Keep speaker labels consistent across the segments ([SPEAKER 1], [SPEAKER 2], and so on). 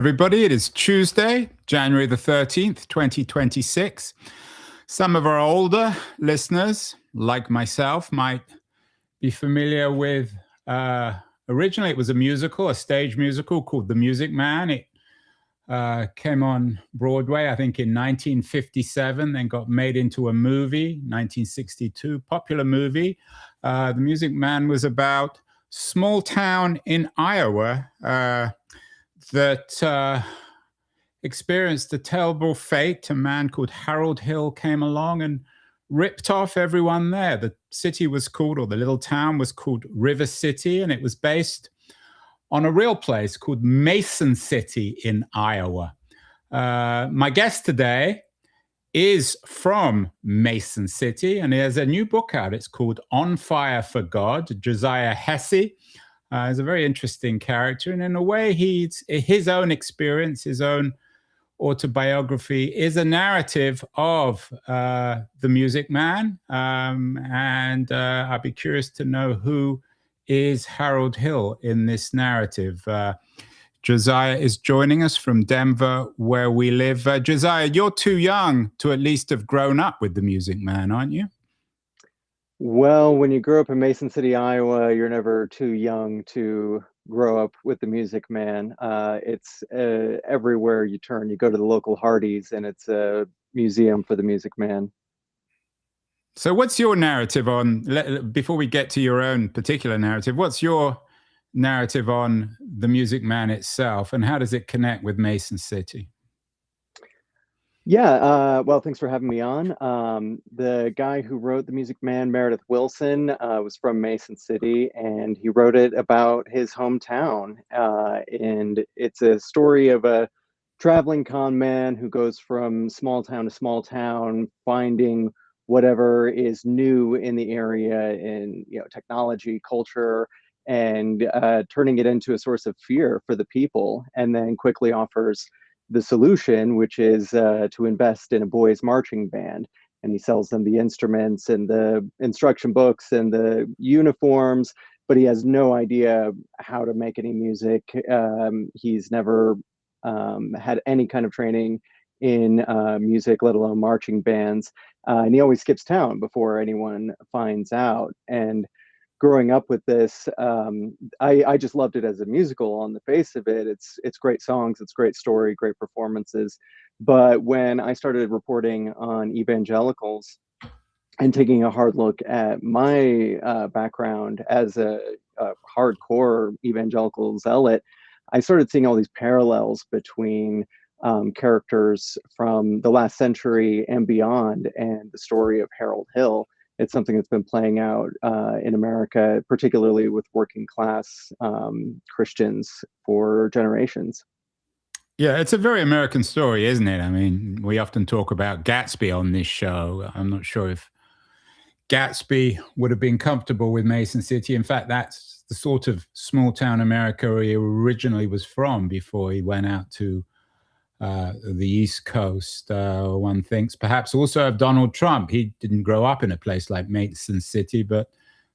[SPEAKER 1] Everybody, it is Tuesday, January the 13th, 2026. Some of our older listeners, like myself, might be familiar with, originally it was a stage musical called The Music Man. It came on Broadway, I think, in 1957, then got made into a movie, 1962, popular movie. The Music Man was about small town in Iowa that experienced a terrible fate. A man called Harold Hill came along and ripped off everyone there. The city was called, or the little town was called River City, and it was based on a real place called Mason City in Iowa. My guest today is from Mason City, and he has a new book out. It's called On Fire for God. Josiah Hesse is a very interesting character, and in a way, his own experience, his own autobiography is a narrative of the Music Man, and I'd be curious to know who is Harold Hill in this narrative. Josiah is joining us from Denver, where we live. Josiah, you're too young to at least have grown up with the Music Man, aren't you?
[SPEAKER 2] Well, when you grow up in Mason City, Iowa, you're never too young to grow up with the Music Man. It's everywhere you turn. You go to the local Hardee's, and it's a museum for the Music Man.
[SPEAKER 1] So what's your narrative before we get to your own particular narrative, what's your narrative on the Music Man itself, and how does it connect with Mason City?
[SPEAKER 2] Yeah, well, thanks for having me on. The guy who wrote The Music Man, Meredith Willson, was from Mason City, and he wrote it about his hometown. And it's a story of a traveling con man who goes from small town to small town, finding whatever is new in the area in technology, culture, and turning it into a source of fear for the people, and then quickly offers the solution, which is to invest in a boys' marching band. And he sells them the instruments and the instruction books and the uniforms, but he has no idea how to make any music. He's never had any kind of training in music, let alone marching bands. And he always skips town before anyone finds out. And growing up with this, I just loved it as a musical on the face of it. It's great songs, it's great story, great performances. But when I started reporting on evangelicals and taking a hard look at my background as a hardcore evangelical zealot, I started seeing all these parallels between characters from the last century and beyond and the story of Harold Hill. It's something that's been playing out in America, particularly with working class Christians for generations.
[SPEAKER 1] Yeah, it's a very American story, isn't it? I mean, we often talk about Gatsby on this show. I'm not sure if Gatsby would have been comfortable with Mason City. In fact, that's the sort of small town America he originally was from before he went out to the East Coast. One thinks perhaps also of Donald Trump. He didn't grow up in a place like Mason City, but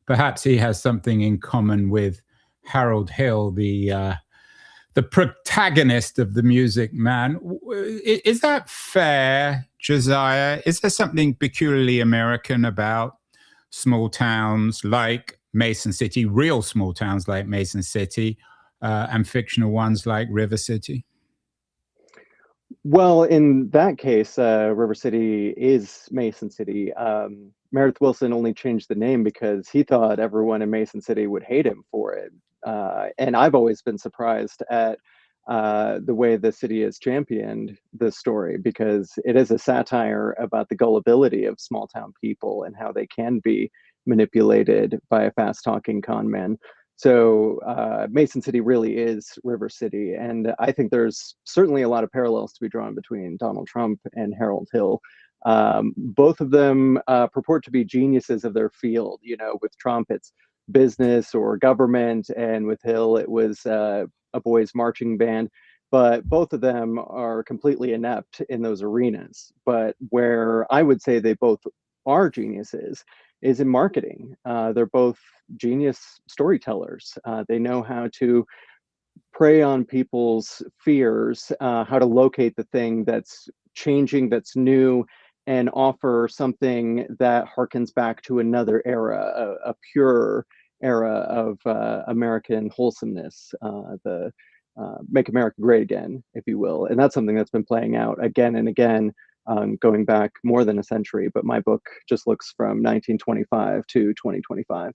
[SPEAKER 1] perhaps he has something in common with Harold Hill, the protagonist of the Music Man. Is that fair, Josiah? Is there something peculiarly American about small towns like Mason City, real small towns like Mason City, and fictional ones like River City?
[SPEAKER 2] Well, in that case, River City is Mason City. Meredith Willson only changed the name because he thought everyone in Mason City would hate him for it. And I've always been surprised at the way the city has championed this story, because it is a satire about the gullibility of small town people and how they can be manipulated by a fast talking con man. So Mason City really is River City. And I think there's certainly a lot of parallels to be drawn between Donald Trump and Harold Hill. Both of them purport to be geniuses of their field. With Trump, it's business or government, and with Hill, it was a boys' marching band. But both of them are completely inept in those arenas. But where I would say they both are geniuses is in marketing. They're both genius storytellers. They know how to prey on people's fears, how to locate the thing that's changing, that's new, and offer something that harkens back to another era, a pure era of American wholesomeness, the Make America Great Again, if you will. And that's something that's been playing out again and again, going back more than a century. But my book just looks from 1925 to 2025.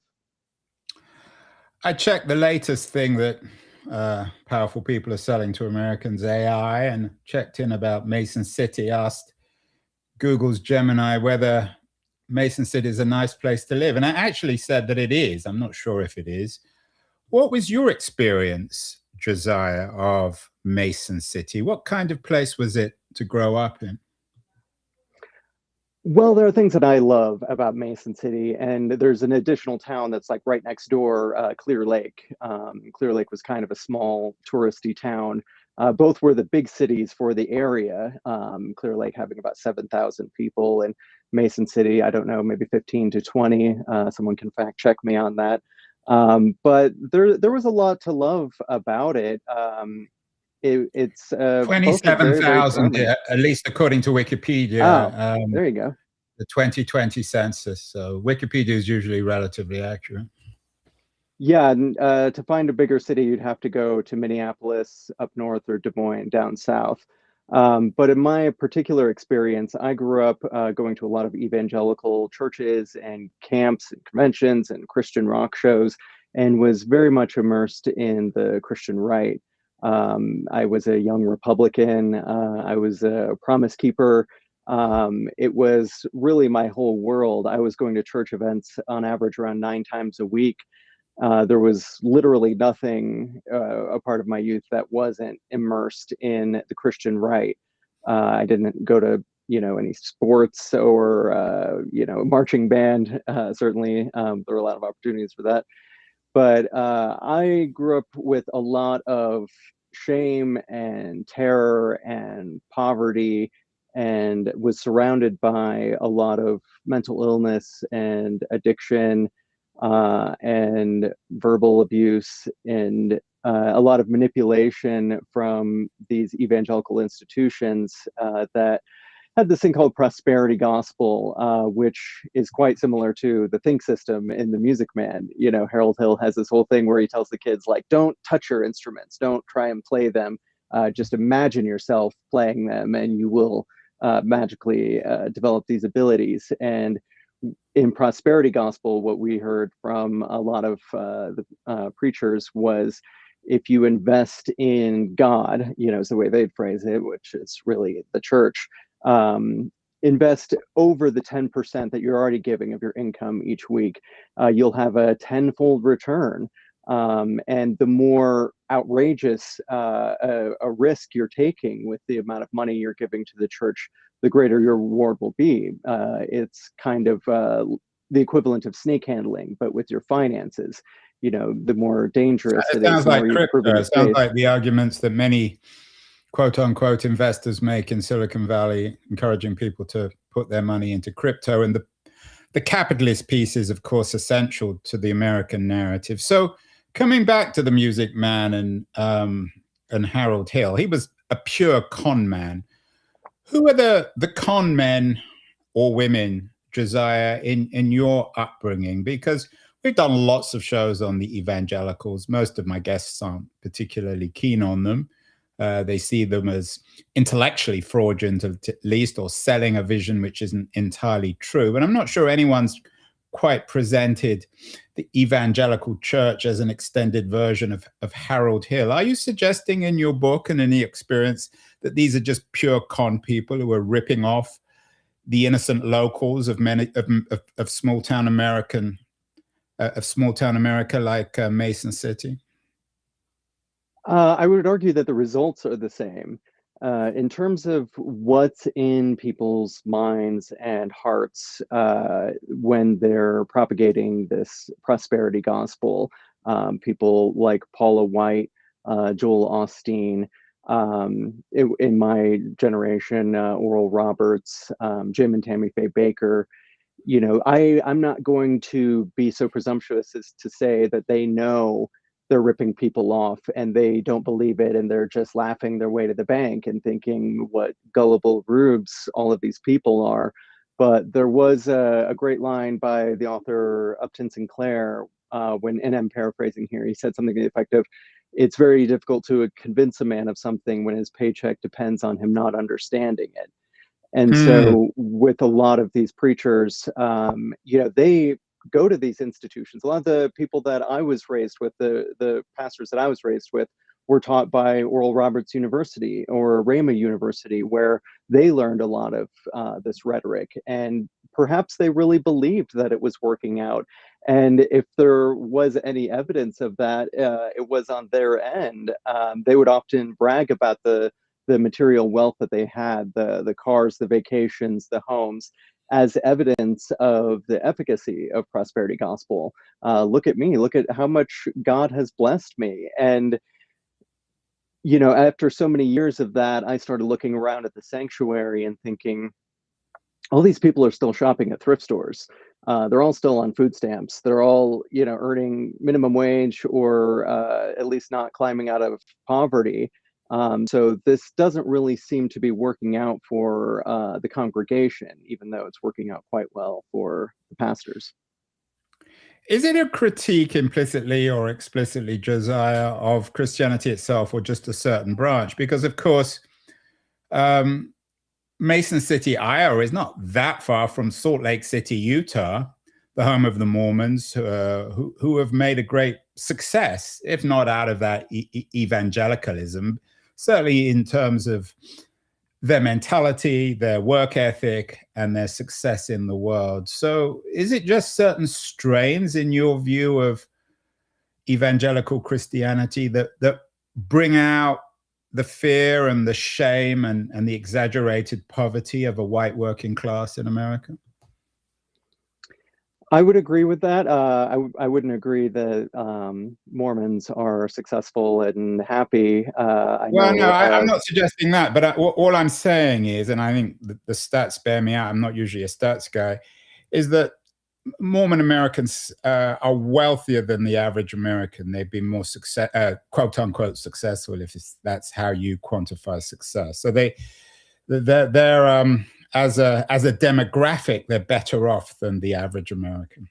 [SPEAKER 1] I checked the latest thing that powerful people are selling to Americans, AI, and checked in about Mason City, asked Google's Gemini whether Mason City is a nice place to live. And I actually said that it is. I'm not sure if it is. What was your experience, Josiah, of Mason City? What kind of place was it to grow up in?
[SPEAKER 2] Well, there are things that I love about Mason City, and there's an additional town that's like right next door, Clear Lake. Clear Lake was kind of a small touristy town. Both were the big cities for the area. Clear Lake having about 7,000 people, and Mason City, I don't know, maybe 15 to 20. Someone can fact check me on that. But there was a lot to love about it. It's both are very, very
[SPEAKER 1] 27,000,
[SPEAKER 2] charming.
[SPEAKER 1] at least according to
[SPEAKER 2] Oh,
[SPEAKER 1] Wikipedia,
[SPEAKER 2] there you go.
[SPEAKER 1] the 2020 census. So Wikipedia is usually relatively accurate.
[SPEAKER 2] Yeah, and to find a bigger city, you'd have to go to Minneapolis up north or Des Moines down south. But in my particular experience, I grew up going to a lot of evangelical churches and camps and conventions and Christian rock shows, and was very much immersed in the Christian right. I was a young Republican. I was a promise keeper. It was really my whole world. I was going to church events on average around 9 times a week. There was literally nothing a part of my youth that wasn't immersed in the Christian right. I didn't go to any sports or marching band. Certainly, there were a lot of opportunities for that. But I grew up with a lot of shame and terror and poverty, and was surrounded by a lot of mental illness and addiction, and verbal abuse, and a lot of manipulation from these evangelical institutions that had this thing called prosperity gospel, which is quite similar to the think system in the Music Man. Harold Hill has this whole thing where he tells the kids, like, don't touch your instruments, don't try and play them, just imagine yourself playing them and you will magically develop these abilities. And in prosperity gospel, what we heard from a lot of the preachers was, if you invest in God, is the way they'd phrase it, which is really the church, invest over the 10% that you're already giving of your income each week, you'll have a tenfold return. And the more outrageous a risk you're taking with the amount of money you're giving to the church, the greater your reward will be. It's kind of the equivalent of snake handling, but with your finances. The more dangerous
[SPEAKER 1] It
[SPEAKER 2] it is,
[SPEAKER 1] sounds
[SPEAKER 2] the
[SPEAKER 1] like
[SPEAKER 2] more you prove
[SPEAKER 1] crypto.
[SPEAKER 2] in
[SPEAKER 1] It
[SPEAKER 2] your
[SPEAKER 1] sounds
[SPEAKER 2] faith.
[SPEAKER 1] like the arguments that many quote unquote investors make in Silicon Valley, encouraging people to put their money into crypto. And the capitalist piece is, of course, essential to the American narrative. So coming back to the Music Man and Harold Hill, he was a pure con man. Who are the con men or women, Josiah, in your upbringing? Because we've done lots of shows on the evangelicals. Most of my guests aren't particularly keen on them. They see them as intellectually fraudulent, at least, or selling a vision which isn't entirely true. And I'm not sure anyone's quite presented the evangelical church as an extended version of Harold Hill. Are you suggesting in your book and in the experience that these are just pure con people who are ripping off the innocent locals of many of small town America, like Mason City?
[SPEAKER 2] I would argue that the results are the same. In terms of what's in people's minds and hearts when they're propagating this prosperity gospel, people like Paula White, Joel Osteen, in my generation, Oral Roberts, Jim and Tammy Faye Baker. I'm not going to be so presumptuous as to say that they know they're ripping people off and they don't believe it, and they're just laughing their way to the bank and thinking what gullible rubes all of these people are. But there was a great line by the author Upton Sinclair, and I'm paraphrasing here, he said something to the effect of, it's very difficult to convince a man of something when his paycheck depends on him not understanding it. And so with a lot of these preachers, they go to these institutions. A lot of the people that I was raised with, the pastors that I was raised with, were taught by Oral Roberts University or Rhema University, where they learned a lot of this rhetoric. And perhaps they really believed that it was working out. And if there was any evidence of that, it was on their end. They would often brag about the material wealth that they had, the cars, the vacations, the homes, as evidence of the efficacy of prosperity gospel. Look at me, look at how much God has blessed me. And after so many years of that, I started looking around at the sanctuary and thinking, all these people are still shopping at thrift stores. They're all still on food stamps. They're all, earning minimum wage, or at least not climbing out of poverty. So this doesn't really seem to be working out for the congregation, even though it's working out quite well for the pastors.
[SPEAKER 1] Is it a critique implicitly or explicitly, Josiah, of Christianity itself, or just a certain branch? Because, of course, Mason City, Iowa is not that far from Salt Lake City, Utah, the home of the Mormons, who have made a great success, if not out of that evangelicalism, certainly in terms of their mentality, their work ethic, and their success in the world. So is it just certain strains, in your view, of evangelical Christianity that bring out the fear and the shame and the exaggerated poverty of a white working class in America?
[SPEAKER 2] I would agree with that. I wouldn't agree that Mormons are successful and happy.
[SPEAKER 1] I'm not suggesting that, but all I'm saying is, and I think the stats bear me out, I'm not usually a stats guy, is that Mormon Americans are wealthier than the average American. They've been more quote unquote successful, if that's how you quantify success. So they're as a demographic, they're better off than the average American.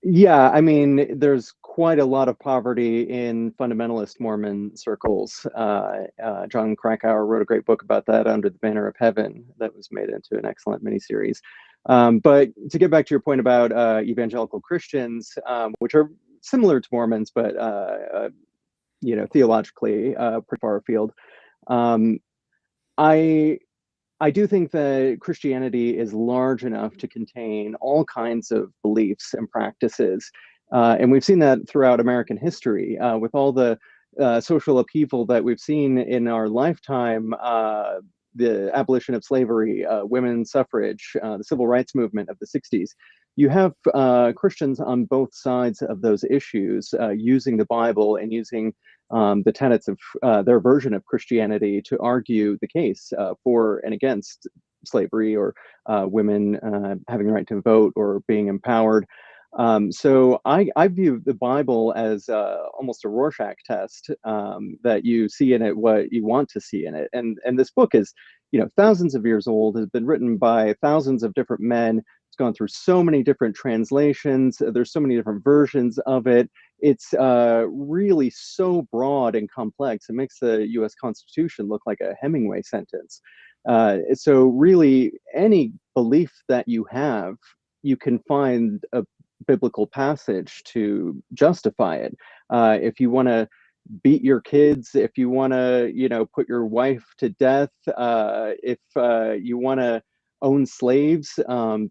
[SPEAKER 2] Yeah, I mean, there's quite a lot of poverty in fundamentalist Mormon circles. John Krakauer wrote a great book about that, Under the Banner of Heaven, that was made into an excellent miniseries. But to get back to your point about evangelical Christians, which are similar to Mormons, but theologically pretty far afield, I do think that Christianity is large enough to contain all kinds of beliefs and practices. And we've seen that throughout American history with all the social upheaval that we've seen in our lifetime, the abolition of slavery, women's suffrage, the civil rights movement of the 60s. You have Christians on both sides of those issues using the Bible and using the tenets of their version of Christianity to argue the case for and against slavery, or women having the right to vote or being empowered. So I view the Bible as almost a Rorschach test, that you see in it what you want to see in it. And this book is, thousands of years old, has been written by thousands of different men. It's gone through so many different translations. There's so many different versions of it. It's really so broad and complex. It makes the U.S. Constitution look like a Hemingway sentence. So really, any belief that you have, you can find a biblical passage to justify it. If you want to beat your kids, if you want to, put your wife to death, if you want to own slaves,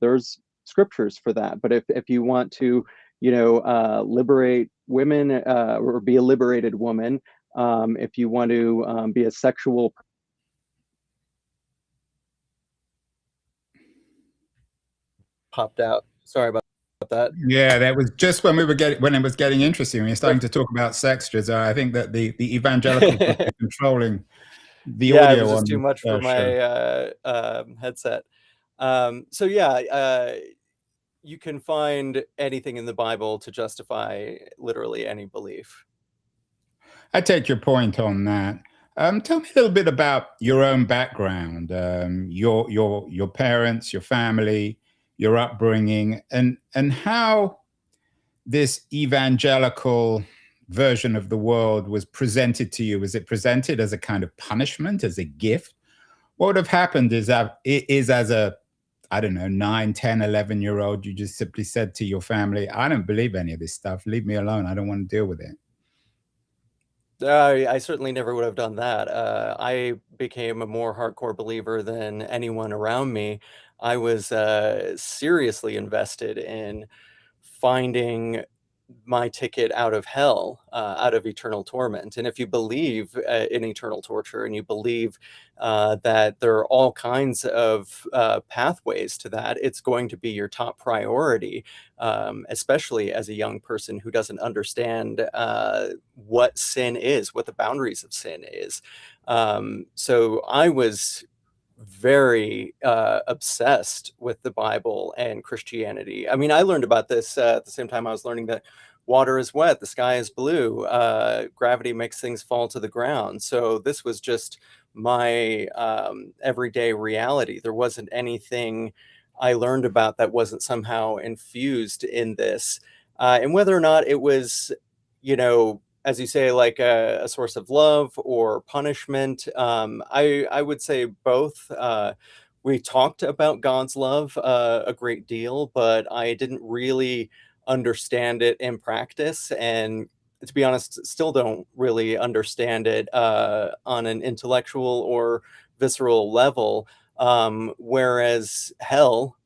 [SPEAKER 2] there's scriptures for that. But if you want to, liberate women, or be a liberated woman, if you want to be a sexual. Popped out. Sorry about that.
[SPEAKER 1] Yeah, that was just when when it was getting interesting. When you're starting to talk about sex, Josiah, I think that the evangelicals are controlling the audio.
[SPEAKER 2] It was just too much for my headset. So yeah, you can find anything in the Bible to justify literally any belief.
[SPEAKER 1] I take your point on that. Tell me a little bit about your own background, your parents, your family, your upbringing, and how this evangelical version of the world was presented to you. Was it presented as a kind of punishment, as a gift? What would have happened is that it is as a, I don't know, 9, 10, 11-year old, you just simply said to your family, I don't believe any of this stuff. Leave me alone. I don't want to deal with it.
[SPEAKER 2] I certainly never would have done that. I became a more hardcore believer than anyone around me. I was seriously invested in finding my ticket out of hell, out of eternal torment. And if you believe in eternal torture and you believe that there are all kinds of pathways to that, it's going to be your top priority, especially as a young person who doesn't understand what sin is, what the boundaries of sin is. So I was very obsessed with the Bible and Christianity. I mean, I learned about this at the same time I was learning that water is wet, the sky is blue, gravity makes things fall to the ground. So this was just my everyday reality. There wasn't anything I learned about that wasn't somehow infused in this. And whether or not it was, you know, as you say, like a source of love or punishment. I would say both. We talked about God's love a great deal, but I didn't really understand it in practice. And to be honest, still don't really understand it on an intellectual or visceral level. Whereas hell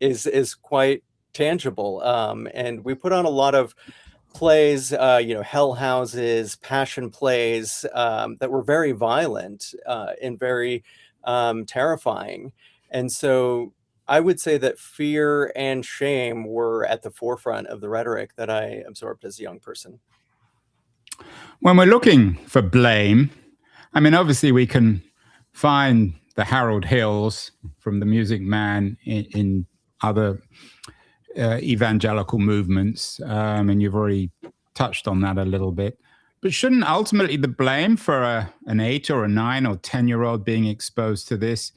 [SPEAKER 2] is quite tangible. And we put on a lot of plays, hell houses, passion plays that were very violent and very terrifying. And so I would say that fear and shame were at the forefront of the rhetoric that I absorbed as a young person.
[SPEAKER 1] When we're looking for blame, I mean, obviously we can find the Harold Hills from the Music Man in other evangelical movements, and you've already touched on that a little bit. But shouldn't ultimately the blame for an 8 or a 9 or 10-year-old being exposed to this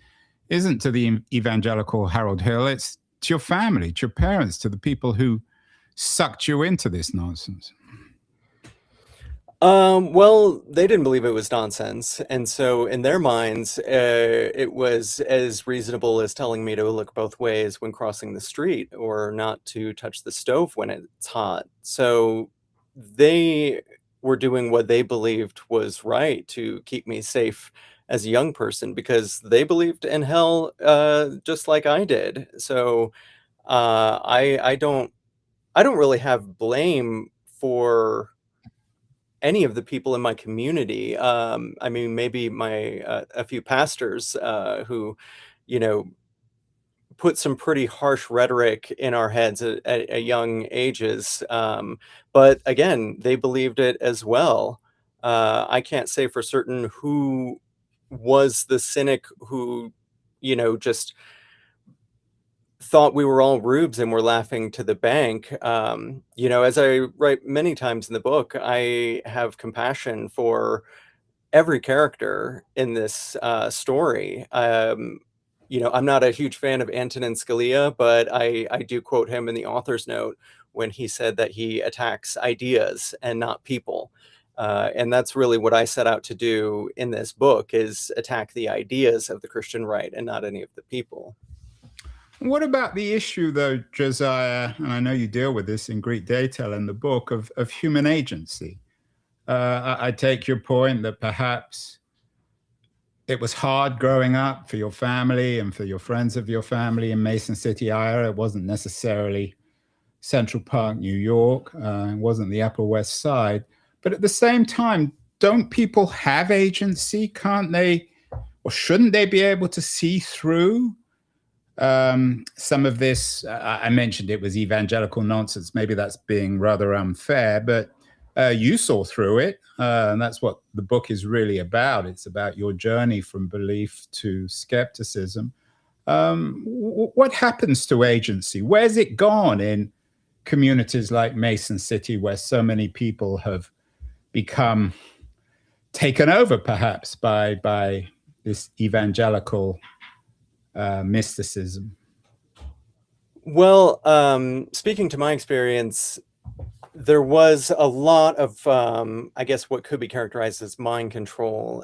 [SPEAKER 1] isn't to the evangelical Harold Hill, it's to your family, to your parents, to the people who sucked you into this nonsense?
[SPEAKER 2] Well, they didn't believe it was nonsense, and so in their minds, it was as reasonable as telling me to look both ways when crossing the street or not to touch the stove when it's hot. So they were doing what they believed was right to keep me safe as a young person because they believed in hell, just like I did. So I don't really have blame for any of the people in my community. I mean, maybe my a few pastors who, you know, put some pretty harsh rhetoric in our heads at young ages. But again, they believed it as well. I can't say for certain who was the cynic who, just thought we were all rubes and were laughing to the bank. As I write many times in the book, I have compassion for every character in this story. I'm not a huge fan of Antonin Scalia, but I do quote him in the author's note when he said that he attacks ideas and not people. And that's really what I set out to do in this book is attack the ideas of the Christian right and not any of the people.
[SPEAKER 1] What about the issue, though, Josiah, and I know you deal with this in great detail in the book, of human agency? I take your point that perhaps it was hard growing up for your family and for your friends of your family in Mason City, Iowa. It wasn't necessarily Central Park, New York. It wasn't the Upper West Side. But at the same time, don't people have agency? Can't they, or shouldn't they be able to see through some of this? I mentioned it was evangelical nonsense. Maybe that's being rather unfair, but you saw through it. And that's what the book is really about. It's about your journey from belief to skepticism. What happens to agency? Where's it gone in communities like Mason City, where so many people have become taken over, perhaps by this evangelical mysticism?
[SPEAKER 3] Well, speaking to my experience, there was a lot of, I guess, what could be characterized as mind control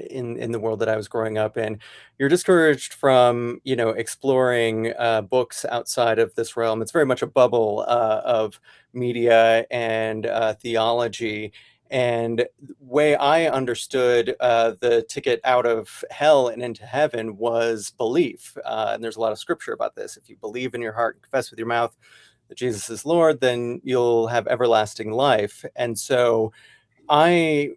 [SPEAKER 3] in the world that I was growing up in. You're discouraged from, exploring books outside of this realm. It's very much a bubble of media and theology. And the way I understood the ticket out of hell and into heaven was belief. And there's a lot of scripture about this. If you believe in your heart and confess with your mouth that Jesus is Lord, then you'll have everlasting life. And so I,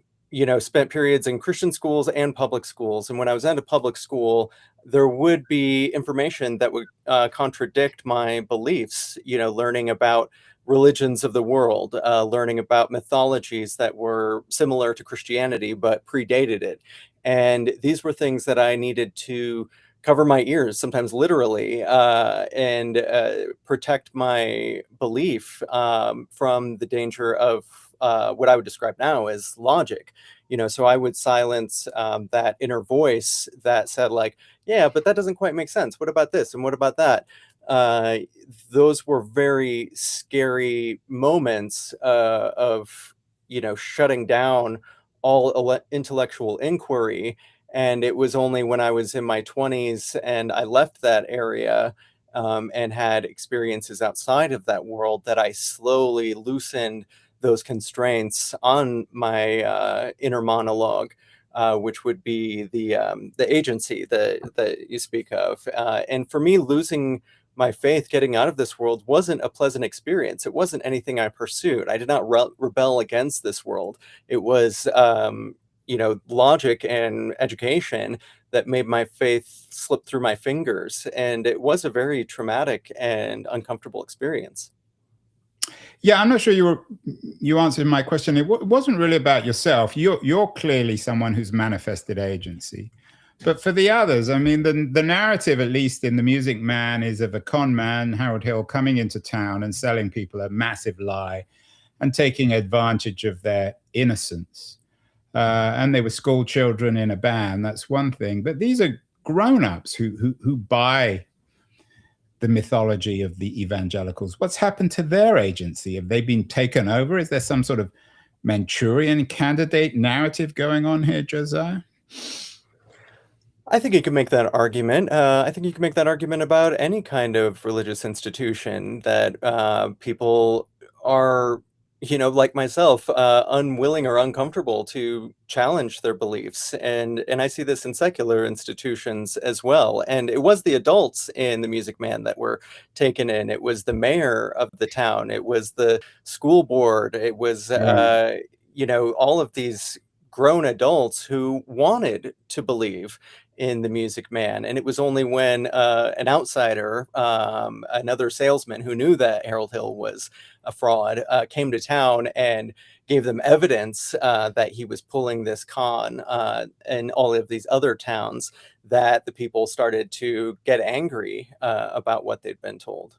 [SPEAKER 3] spent periods in Christian schools and public schools. And when I was at a public school, there would be information that would contradict my beliefs, learning about religions of the world, learning about mythologies that were similar to Christianity but predated it. And these were things that I needed to cover my ears, sometimes literally, and protect my belief from the danger of what I would describe now as logic. So I would silence that inner voice that said, like, yeah, but that doesn't quite make sense. What about this? And what about that? Uh, those were very scary moments of, shutting down all intellectual inquiry. And it was only when I was in my 20s and I left that area and had experiences outside of that world that I slowly loosened those constraints on my inner monologue, which would be the agency that you speak of. And for me, losing my faith, getting out of this world, wasn't a pleasant experience. It wasn't anything I pursued. I did not rebel against this world. It was logic and education that made my faith slip through my fingers. And it was a very traumatic and uncomfortable experience.
[SPEAKER 1] Yeah, I'm not sure you answered my question. It wasn't really about yourself. You're clearly someone who's manifested agency. But for the others, I mean, the narrative, at least in The Music Man, is of a con man, Harold Hill, coming into town and selling people a massive lie and taking advantage of their innocence. And they were school children in a band. That's one thing. But these are grown-ups who buy the mythology of the evangelicals. What's happened to their agency? Have they been taken over? Is there some sort of Manchurian candidate narrative going on here, Josiah?
[SPEAKER 3] I think you can make that argument. I think you can make that argument about any kind of religious institution that people are, like myself, unwilling or uncomfortable to challenge their beliefs. And I see this in secular institutions as well. And it was the adults in The Music Man that were taken in. It was the mayor of the town. It was the school board. It was, all of these grown adults who wanted to believe in The Music Man. And it was only when an outsider, another salesman who knew that Harold Hill was a fraud, came to town and gave them evidence that he was pulling this con in all of these other towns, that the people started to get angry about what they'd been told.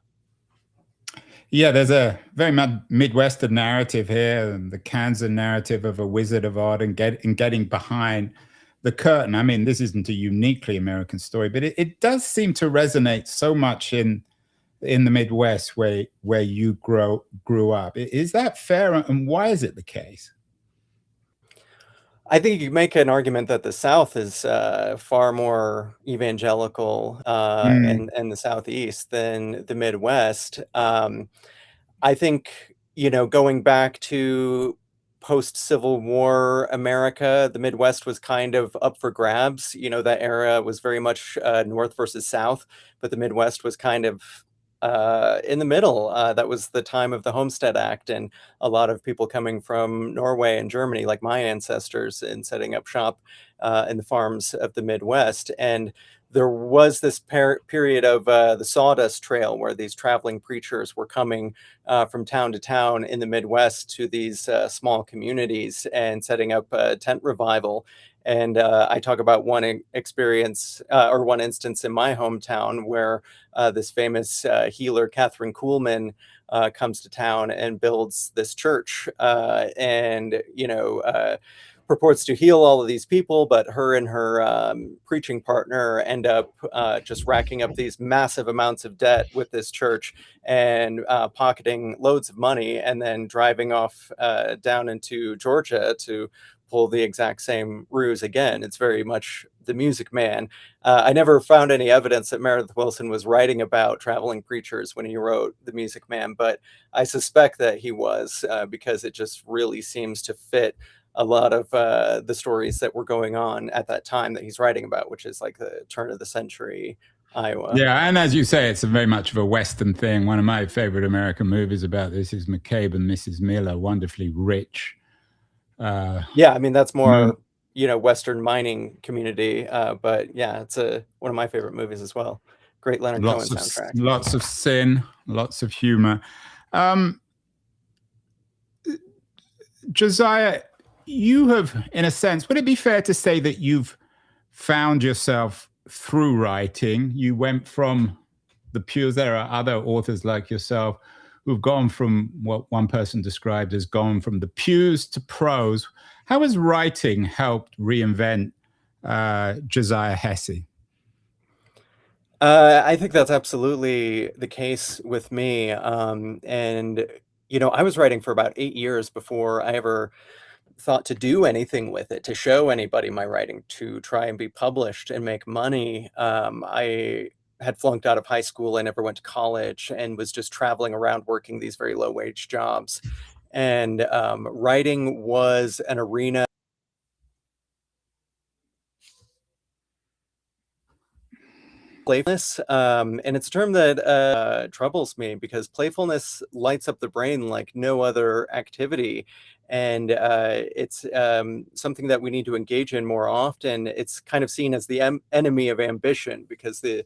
[SPEAKER 1] Yeah, there's a very Midwestern narrative here, and the Kansan narrative of a wizard of Oz and getting behind the curtain. I mean, this isn't a uniquely American story, but it does seem to resonate so much in the Midwest where you grew up. Is that fair, and why is it the case?
[SPEAKER 3] I think you could make an argument that the South is far more evangelical
[SPEAKER 1] Mm.
[SPEAKER 3] and the Southeast than the Midwest. I think, going back to post-Civil War America, the Midwest was kind of up for grabs. That era was very much North versus South, but the Midwest was kind of in the middle. That was the time of the Homestead Act, and a lot of people coming from Norway and Germany, like my ancestors, and setting up shop in the farms of the Midwest. And there was this period of the Sawdust Trail, where these traveling preachers were coming from town to town in the Midwest to these small communities and setting up a tent revival. And I talk about one experience or one instance in my hometown where this famous healer, Catherine Kuhlman, comes to town and builds this church, and purports to heal all of these people, but her and her preaching partner end up just racking up these massive amounts of debt with this church and pocketing loads of money, and then driving off down into Georgia to pull the exact same ruse again. It's very much The Music Man. I never found any evidence that Meredith Willson was writing about traveling preachers when he wrote The Music Man, but I suspect that he was, because it just really seems to fit a lot of the stories that were going on at that time that he's writing about, which is like the turn of the century Iowa.
[SPEAKER 1] Yeah, and as you say, it's a very much of a Western thing. One of my favorite American movies about this is McCabe and Mrs. Miller, wonderfully rich.
[SPEAKER 3] Yeah, I mean, that's more, Western mining community. But yeah, it's one of my favorite movies as well. Great Leonard Cohen soundtrack.
[SPEAKER 1] Lots of sin, lots of humor. Josiah, you have, in a sense, would it be fair to say that you've found yourself through writing? You went from the pews. There are other authors like yourself who've gone from what one person described as gone from the pews to prose. How has writing helped reinvent Josiah Hesse?
[SPEAKER 3] I think that's absolutely the case with me. And, I was writing for about 8 years before I ever thought to do anything with it, to show anybody my writing, to try and be published and make money. I had flunked out of high school. I never went to college and was just traveling around working these very low wage jobs. And writing was an arena. Playfulness, and it's a term that troubles me because playfulness lights up the brain like no other activity, and it's something that we need to engage in more often. It's kind of seen as the enemy of ambition, because the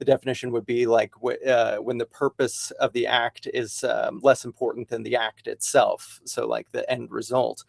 [SPEAKER 3] definition would be like when the purpose of the act is less important than the act itself, so like the end result.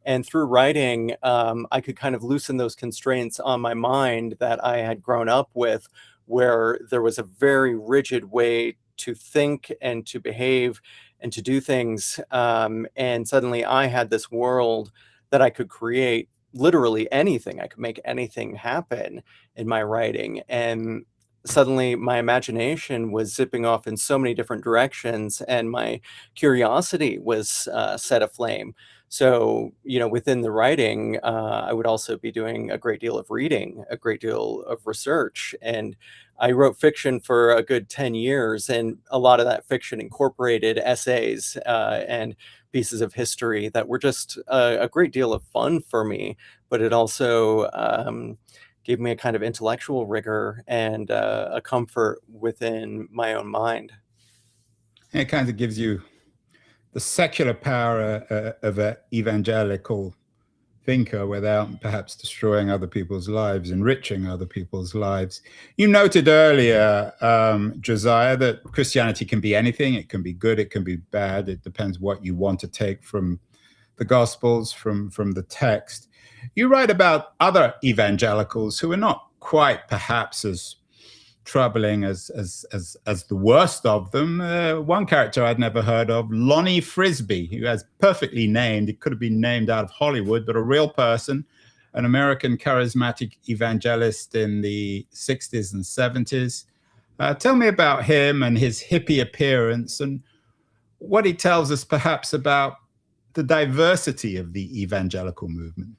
[SPEAKER 3] And through writing, I could kind of loosen those constraints on my mind that I had grown up with, where there was a very rigid way to think and to behave and to do things. And suddenly I had this world that I could create literally anything. I could make anything happen in my writing. And suddenly my imagination was zipping off in so many different directions, and my curiosity was set aflame. So, within the writing, I would also be doing a great deal of reading, a great deal of research. And I wrote fiction for a good 10 years, and a lot of that fiction incorporated essays and pieces of history that were just a great deal of fun for me. But it also gave me a kind of intellectual rigor and a comfort within my own mind.
[SPEAKER 1] And it kind of gives you the secular power of an evangelical thinker without perhaps destroying other people's lives, enriching other people's lives. You noted earlier, Josiah, that Christianity can be anything. It can be good, it can be bad. It depends what you want to take from the Gospels, from the text. You write about other evangelicals who are not quite perhaps as troubling as the worst of them. One character I'd never heard of, Lonnie Frisbee, who has perfectly named, it could have been named out of Hollywood, but a real person, an American charismatic evangelist in the 60s and 70s. Tell me about him and his hippie appearance and what he tells us perhaps about the diversity of the evangelical movement.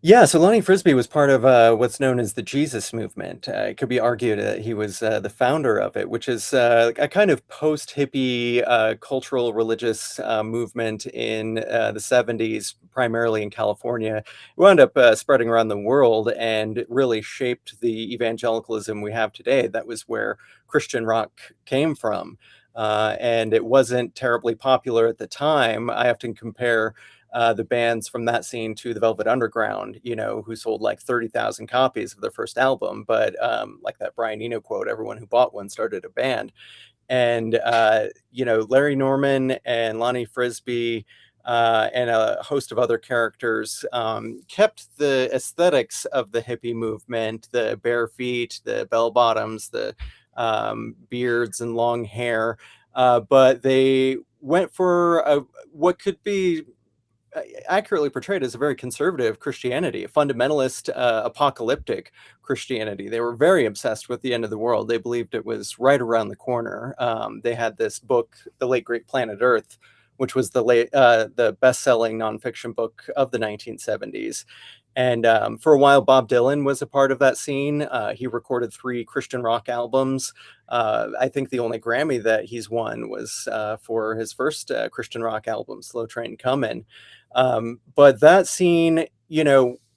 [SPEAKER 3] Yeah, so Lonnie Frisbee was part of what's known as the Jesus movement. It could be argued that he was the founder of it, which is a kind of post-hippie cultural religious movement in the 70s, primarily in California. It wound up spreading around the world and really shaped the evangelicalism we have today. That was where Christian rock came from. And it wasn't terribly popular at the time. I often compare the bands from that scene to the Velvet Underground, who sold like 30,000 copies of their first album. But like that Brian Eno quote, everyone who bought one started a band. And, Larry Norman and Lonnie Frisbee and a host of other characters, kept the aesthetics of the hippie movement, the bare feet, the bell bottoms, the beards and long hair, but they went for what could be accurately portrayed as a very conservative Christianity, a fundamentalist, apocalyptic Christianity. They were very obsessed with the end of the world. They believed it was right around the corner. They had this book, The Late Great Planet Earth, which was the best-selling nonfiction book of the 1970s. And for a while, Bob Dylan was a part of that scene. He recorded 3 Christian rock albums. I think the only Grammy that he's won was for his first Christian rock album, Slow Train Comin'. But that scene,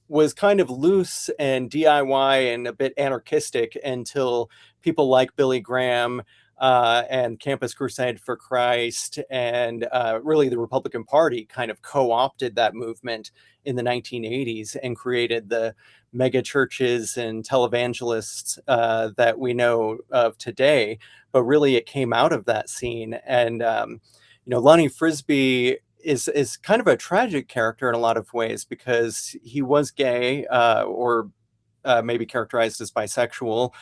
[SPEAKER 3] was kind of loose and DIY and a bit anarchistic until people like Billy Graham and Campus Crusade for Christ and really the Republican Party kind of co-opted that movement in the 1980s and created the mega churches and televangelists that we know of today. But really it came out of that scene. And, Lonnie Frisbee is kind of a tragic character in a lot of ways because he was gay or maybe characterized as bisexual,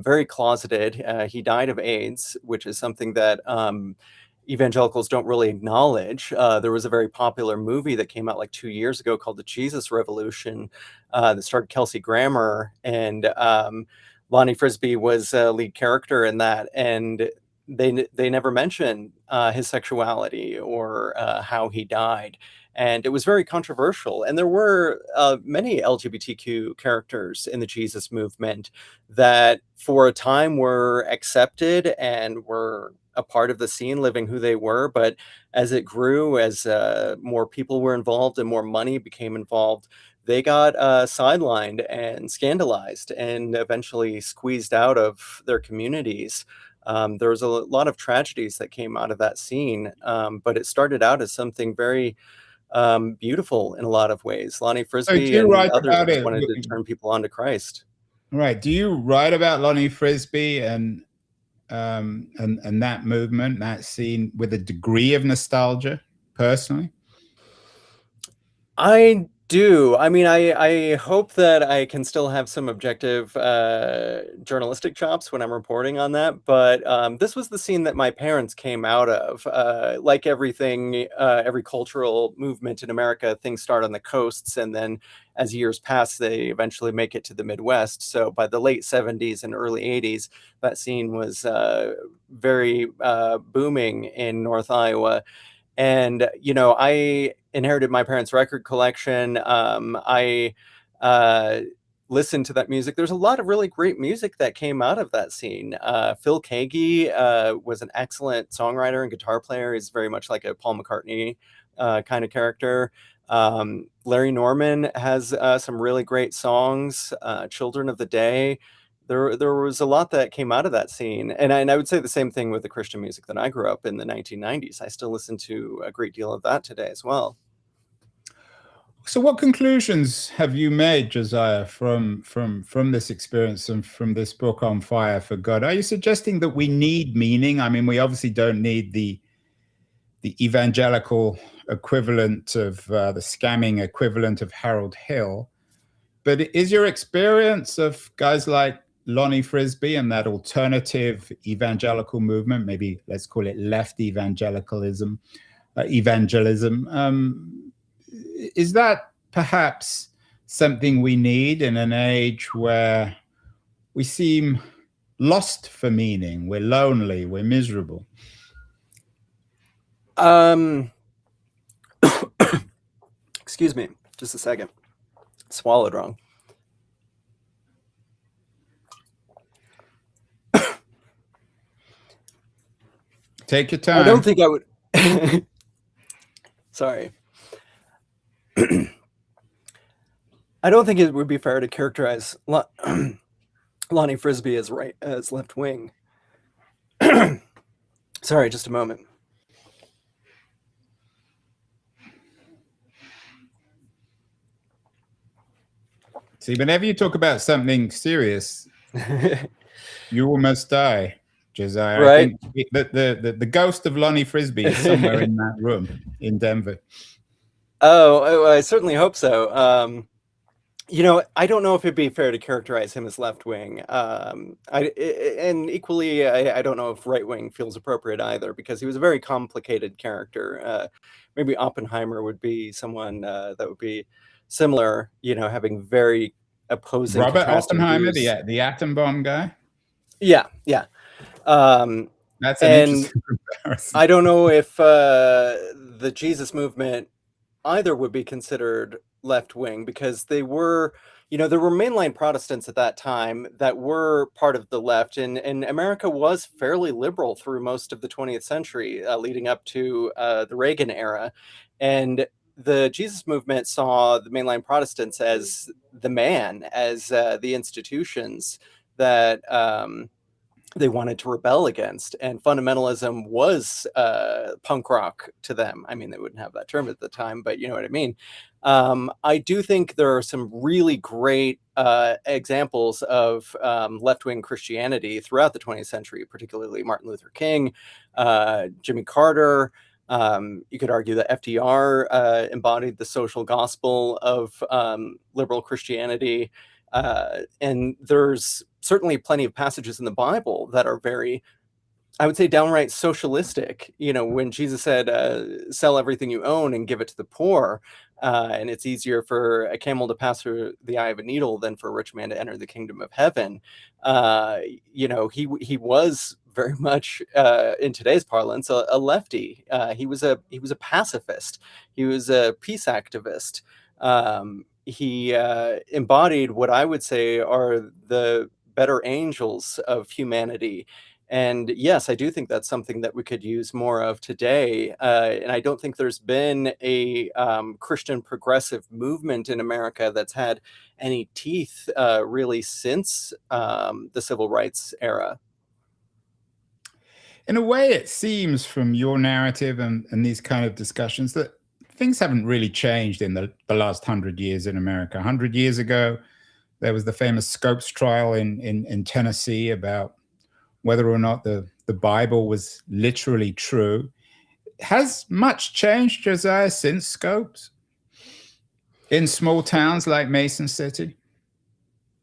[SPEAKER 3] very closeted. He died of AIDS, which is something that evangelicals don't really acknowledge. There was a very popular movie that came out like 2 years ago called The Jesus Revolution that starred Kelsey Grammer, and Lonnie Frisbee was a lead character in that. And they never mention his sexuality or how he died. And it was very controversial. And there were many LGBTQ characters in the Jesus movement that for a time were accepted and were a part of the scene, living who they were. But as it grew, as more people were involved and more money became involved, they got sidelined and scandalized and eventually squeezed out of their communities. There was a lot of tragedies that came out of that scene, but it started out as something very beautiful in a lot of ways. Lonnie
[SPEAKER 1] So do
[SPEAKER 3] Frisbee
[SPEAKER 1] you
[SPEAKER 3] and
[SPEAKER 1] write
[SPEAKER 3] others
[SPEAKER 1] about it?
[SPEAKER 3] wanted to turn people on to Christ.
[SPEAKER 1] Right. Do you write about Lonnie Frisbee and that movement, that scene, with a degree of nostalgia personally?
[SPEAKER 3] I do. I mean, I hope that I can still have some objective journalistic chops when I'm reporting on that. But this was the scene that my parents came out of. Like everything, every cultural movement in America, things start on the coasts, and then as years pass, they eventually make it to the Midwest. So by the late 70s and early 80s, that scene was very booming in North Iowa. And I inherited my parents' record collection. I listened to that music. There's a lot of really great music that came out of that scene. Phil Keaggy was an excellent songwriter and guitar player. He's very much like a Paul McCartney kind of character. Larry Norman has some really great songs. Children of the Day. There was a lot that came out of that scene. And I would say the same thing with the Christian music that I grew up in the 1990s. I still listen to a great deal of that today as well.
[SPEAKER 1] So what conclusions have you made, Josiah, from this experience and from this book, On Fire for God? Are you suggesting that we need meaning? I mean, we obviously don't need the evangelical equivalent of the scamming equivalent of Harold Hill. But is your experience of guys like Lonnie Frisbee and that alternative evangelical movement, maybe let's call it left evangelism, is that perhaps something we need in an age where we seem lost for meaning, we're lonely, we're miserable?
[SPEAKER 3] Excuse me, just a second. Swallowed wrong.
[SPEAKER 1] Take your time.
[SPEAKER 3] I don't think I would. Sorry. I don't think it would be fair to characterize Lonnie Frisbee as left wing. Sorry, just a moment.
[SPEAKER 1] See, whenever you talk about something serious, you almost die. Josiah. I
[SPEAKER 3] Right.
[SPEAKER 1] think the ghost of Lonnie Frisbee is somewhere in that room in Denver.
[SPEAKER 3] Oh, I certainly hope so. I don't know if it'd be fair to characterize him as left wing. And equally, I don't know if right wing feels appropriate either, because he was a very complicated character. Maybe Oppenheimer would be someone that would be similar, having very opposing,
[SPEAKER 1] Robert
[SPEAKER 3] contrasting
[SPEAKER 1] Oppenheimer,
[SPEAKER 3] views.
[SPEAKER 1] the atom bomb guy.
[SPEAKER 3] Yeah, yeah.
[SPEAKER 1] That's an
[SPEAKER 3] And
[SPEAKER 1] interesting comparison.
[SPEAKER 3] I don't know if the Jesus movement either would be considered left wing, because there were mainline Protestants at that time that were part of the left, and America was fairly liberal through most of the 20th century, leading up to the Reagan era. And the Jesus movement saw the mainline Protestants as the man, as the institutions that they wanted to rebel against, and fundamentalism was punk rock to them. I mean, they wouldn't have that term at the time, but you know what I mean. I do think there are some really great examples of left-wing Christianity throughout the 20th century, particularly Martin Luther King, Jimmy Carter. You could argue that FDR embodied the social gospel of liberal Christianity. And there's certainly plenty of passages in the Bible that are very, I would say, downright socialistic. When Jesus said, sell everything you own and give it to the poor, and it's easier for a camel to pass through the eye of a needle than for a rich man to enter the kingdom of heaven. He was very much, in today's parlance, a lefty. He was a pacifist. He was a peace activist. He embodied what I would say are the better angels of humanity. And yes, I do think that's something that we could use more of today. And I don't think there's been a Christian progressive movement in America that's had any teeth really since the civil rights era.
[SPEAKER 1] In a way, it seems from your narrative and these kind of discussions that things haven't really changed in the last 100 years in America. 100 years ago, there was the famous Scopes trial in Tennessee about whether or not the Bible was literally true. Has much changed, Josiah, since Scopes in small towns like Mason City?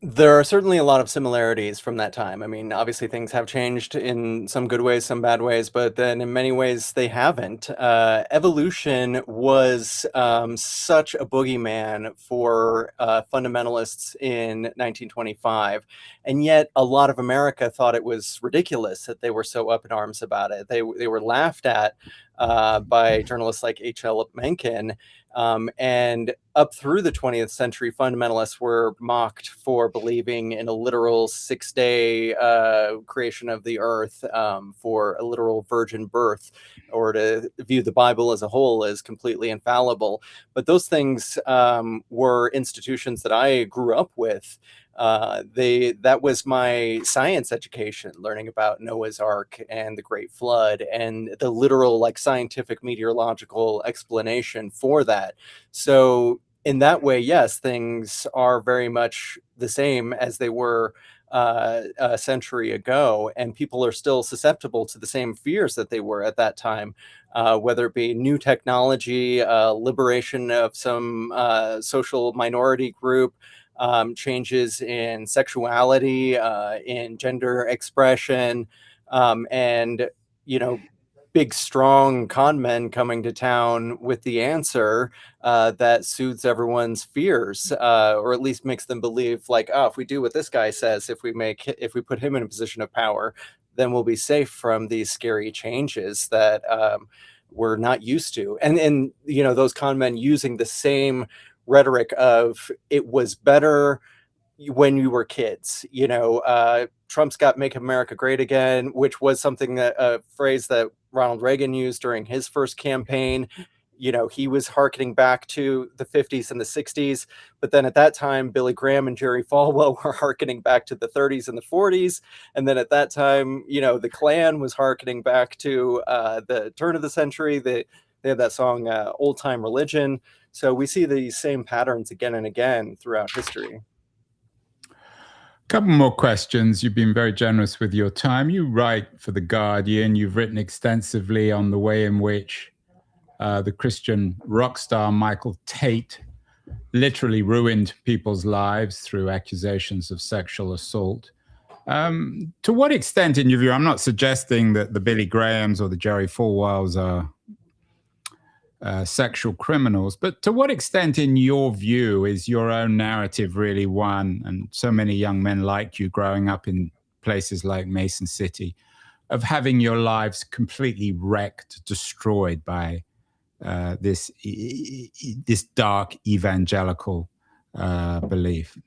[SPEAKER 3] There are certainly a lot of similarities from that time. I mean, obviously things have changed in some good ways, some bad ways, but then in many ways they haven't. Evolution was such a boogeyman for fundamentalists in 1925, and yet a lot of America thought it was ridiculous that they were so up in arms about it. They were laughed at by journalists like H.L. Mencken. And up through the 20th century, fundamentalists were mocked for believing in a literal 6-day creation of the earth, for a literal virgin birth, or to view the Bible as a whole as completely infallible. But those things were institutions that I grew up with. That was my science education, learning about Noah's Ark and the Great Flood and the literal scientific meteorological explanation for that. So in that way, yes, things are very much the same as they were a century ago, and people are still susceptible to the same fears that they were at that time, whether it be new technology, liberation of some social minority group, changes in sexuality, in gender expression, and big strong con men coming to town with the answer that soothes everyone's fears, or at least makes them believe if we do what this guy says, if we put him in a position of power, then we'll be safe from these scary changes that we're not used to. And those con men using the same rhetoric of it was better when you were kids. Trump's got "Make America Great Again," which was a phrase that Ronald Reagan used during his first campaign. He was hearkening back to the 50s and the 60s, but then at that time, Billy Graham and Jerry Falwell were hearkening back to the 30s and the 40s. And then at that time, the Klan was hearkening back to the turn of the century. They had that song, Old Time Religion. So we see these same patterns again and again throughout history.
[SPEAKER 1] Couple more questions. You've been very generous with your time. You write for The Guardian. You've written extensively on the way in which the Christian rock star Michael Tate literally ruined people's lives through accusations of sexual assault. To what extent, in your view, I'm not suggesting that the Billy Grahams or the Jerry Falwells are sexual criminals, but to what extent, in your view, is your own narrative really one, and so many young men like you growing up in places like Mason City, of having your lives completely wrecked, destroyed by this dark evangelical belief?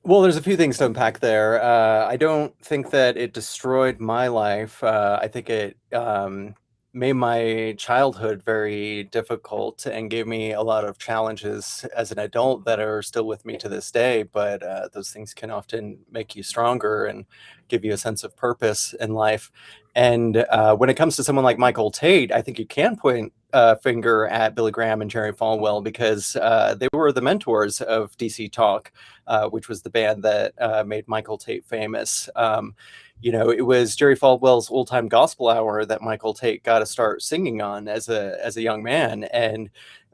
[SPEAKER 3] Well, there's a few things to unpack there. I don't think that it destroyed my life. I think it made my childhood very difficult and gave me a lot of challenges as an adult that are still with me to this day. But those things can often make you stronger and give you a sense of purpose in life. And when it comes to someone like Michael Tate, I think you can point a finger at Billy Graham and Jerry Falwell because they were the mentors of DC Talk, which was the band that made Michael Tate famous. It was Jerry Falwell's Old Time Gospel Hour that Michael Tate got to start singing on as a young man. And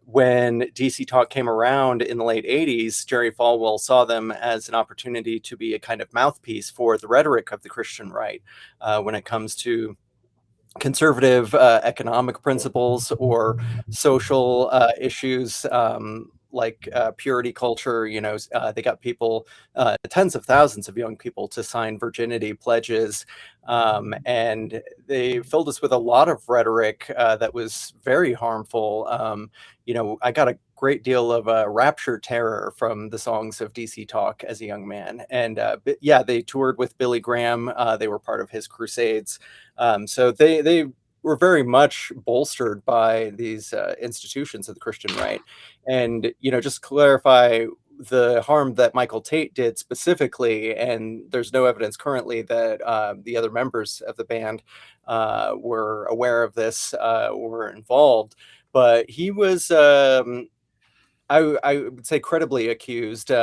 [SPEAKER 3] when DC Talk came around in the late 80s, Jerry Falwell saw them as an opportunity to be a kind of mouthpiece for the rhetoric of the Christian right when it comes to conservative economic principles or social issues like purity culture. They got people, tens of thousands of young people, to sign virginity pledges, and they filled us with a lot of rhetoric that was very harmful. I got a great deal of rapture terror from the songs of DC Talk as a young man. And they toured with Billy Graham. They were part of his crusades. So they were very much bolstered by these institutions of the Christian right. And, just clarify the harm that Michael Tate did specifically, and there's no evidence currently that the other members of the band were aware of this or were involved. But he was, I would say, credibly accused. He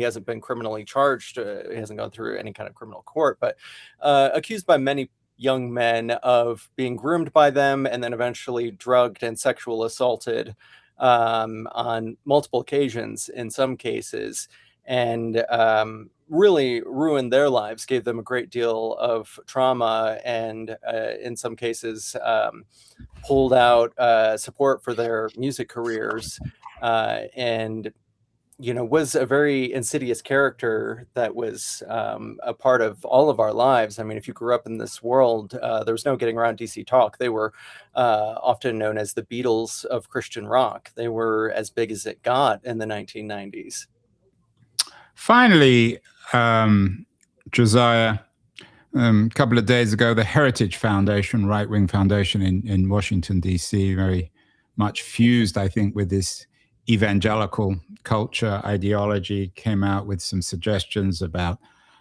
[SPEAKER 3] hasn't been criminally charged. He hasn't gone through any kind of criminal court, but accused by many young men of being groomed by them and then eventually drugged and sexual assaulted on multiple occasions in some cases, and really ruined their lives, gave them a great deal of trauma, and in some cases pulled out support for their music careers, and was a very insidious character that was a part of all of our lives. I mean, if you grew up in this world, there was no getting around DC Talk. They were often known as the Beatles of Christian rock. They were as big as it got in the 1990s.
[SPEAKER 1] Finally, Josiah, a couple of days ago, the Heritage Foundation, right-wing foundation in Washington, D.C., very much fused, I think, with this evangelical culture ideology, came out with some suggestions about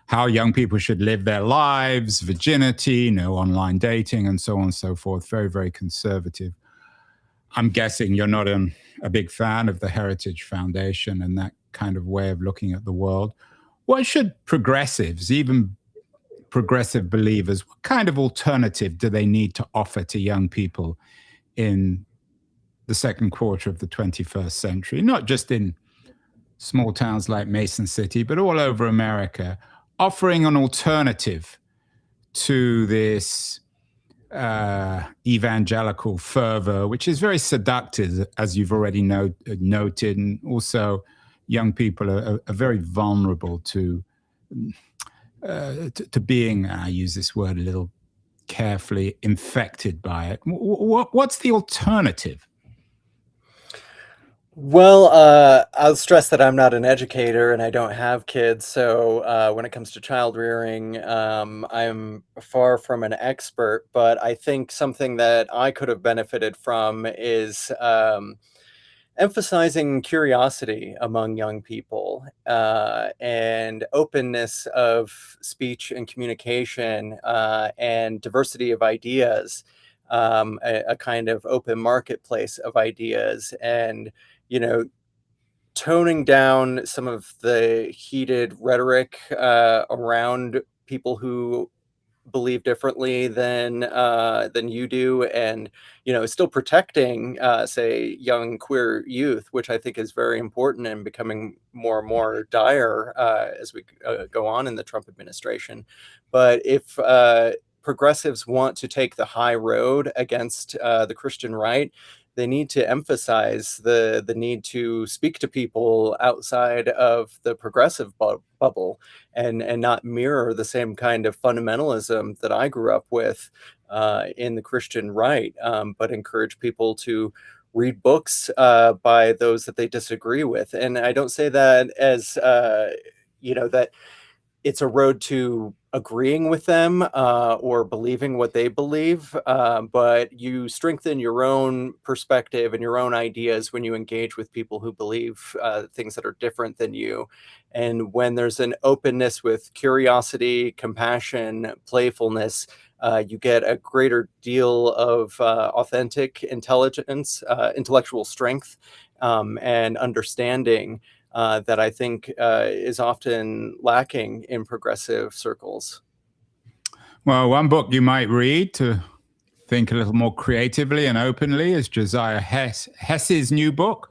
[SPEAKER 1] how young people should live their lives, virginity, no online dating, and so on and so forth. Very, very conservative. I'm guessing you're not a big fan of the Heritage Foundation and that kind of way of looking at the world. What should progressives, even progressive believers, what kind of alternative do they need to offer to young people in the second quarter of the 21st century, not just in small towns like Mason City, but all over America, offering an alternative to this evangelical fervor, which is very seductive, as you've already noted, and also young people are very vulnerable to being, I use this word a little carefully, infected by it. What's the alternative?
[SPEAKER 3] Well, I'll stress that I'm not an educator and I don't have kids. So when it comes to child rearing, I'm far from an expert. But I think something that I could have benefited from is emphasizing curiosity among young people and openness of speech and communication and diversity of ideas, a kind of open marketplace of ideas. And toning down some of the heated rhetoric around people who believe differently than you do, and still protecting say young queer youth, which I think is very important and becoming more and more dire as we go on in the Trump administration. But if progressives want to take the high road against the Christian right, they need to emphasize the need to speak to people outside of the progressive bubble, and not mirror the same kind of fundamentalism that I grew up with in the Christian right, but encourage people to read books by those that they disagree with. And I don't say that as that it's a road to agreeing with them or believing what they believe, but you strengthen your own perspective and your own ideas when you engage with people who believe things that are different than you. And when there's an openness with curiosity, compassion, playfulness, you get a greater deal of authentic intelligence, intellectual strength, and understanding that I think is often lacking in progressive circles.
[SPEAKER 1] Well, one book you might read to think a little more creatively and openly is Josiah Hesse's new book,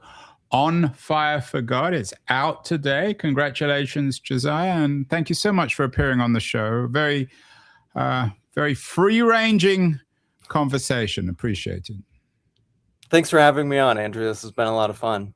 [SPEAKER 1] On Fire for God. It's out today. Congratulations, Josiah, and thank you so much for appearing on the show. Very free-ranging conversation. Appreciate it.
[SPEAKER 3] Thanks for having me on, Andrew. This has been a lot of fun.